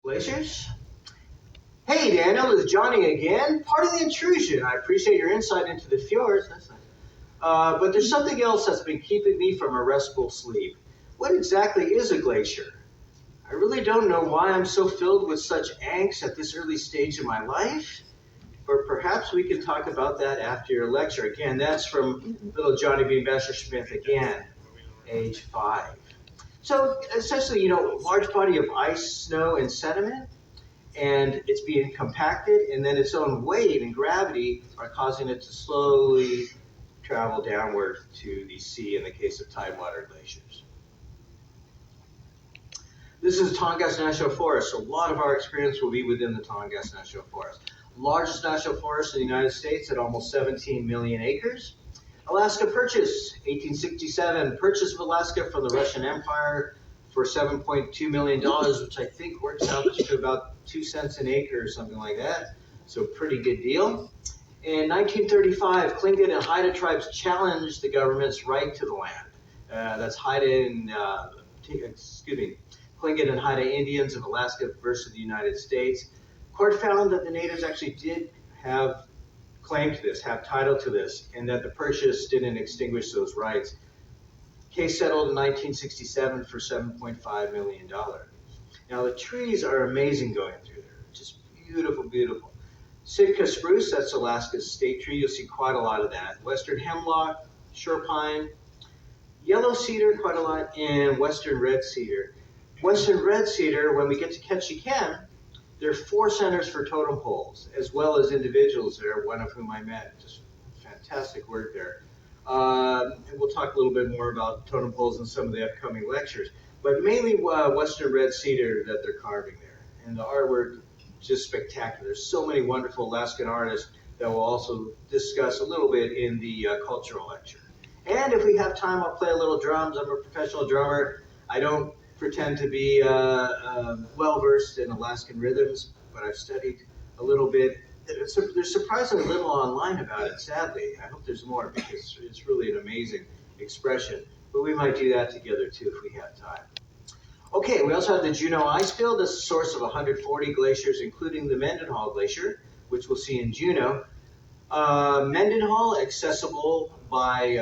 Glaciers? Hey Daniel, it's Johnny again. Part of the intrusion. I appreciate your insight into the fjords. That's nice. But there's something else that's been keeping me from a restful sleep. What exactly is a glacier? I really don't know why I'm so filled with such angst at this early stage of my life. Or perhaps we can talk about that after your lecture. Again, that's from little Johnny B. Messerschmidt again, age 5. So essentially, large body of ice, snow, and sediment, and it's being compacted, and then its own weight and gravity are causing it to slowly travel downward to the sea in the case of tidewater glaciers. This is Tongass National Forest, so a lot of our experience will be within the Tongass National Forest. Largest national forest in the United States at almost 17 million acres. Alaska Purchase, 1867, purchase of Alaska from the Russian Empire for $7.2 million, which I think works out to about 2 cents an acre or something like that. So pretty good deal. In 1935, Tlingit and Haida tribes challenged the government's right to the land. That's Tlingit and Haida Indians of Alaska versus the United States. Court found that the natives actually did have claim to this, have title to this, and that the purchase didn't extinguish those rights. Case settled in 1967 for $7.5 million. Now the trees are amazing going through there, just beautiful, beautiful. Sitka spruce, that's Alaska's state tree, you'll see quite a lot of that. Western hemlock, shore pine, yellow cedar, quite a lot, and western red cedar. Western red cedar, when we get to Ketchikan, there are 4 centers for totem poles, as well as individuals there, one of whom I met. Just fantastic work there. And we'll talk a little bit more about totem poles in some of the upcoming lectures. But mainly western red cedar that they're carving there. And the artwork, just spectacular. There's so many wonderful Alaskan artists that we'll also discuss a little bit in the cultural lecture. And if we have time, I'll play a little drums. I'm a professional drummer. I don't pretend to be well-versed in Alaskan rhythms, but I've studied a little bit. There's surprisingly little online about it, sadly. I hope there's more because it's really an amazing expression. But we might do that together too if we have time. Okay, we also have the Juneau Ice Field. This is a source of 140 glaciers, including the Mendenhall Glacier, which we'll see in Juneau. Mendenhall, accessible by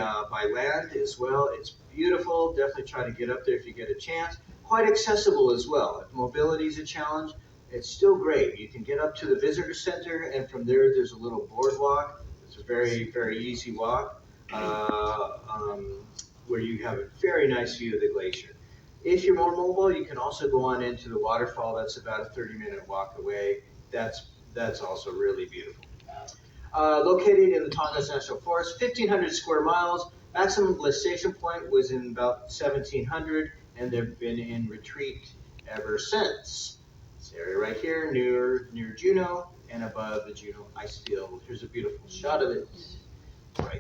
land as well. It's beautiful. Definitely try to get up there if you get a chance. Quite accessible as well. If mobility is a challenge, it's still great. You can get up to the visitor center, and from there, there's a little boardwalk. It's a very, very easy walk where you have a very nice view of the glacier. If you're more mobile, you can also go on into the waterfall. That's about a 30-minute walk away. That's also really beautiful. Located in the Tongass National Forest, 1,500 square miles. Maximum glaciation point was in about 1700, and they've been in retreat ever since. This area right here, near Juneau, and above the Juneau Ice Field. Here's a beautiful shot of it. Right.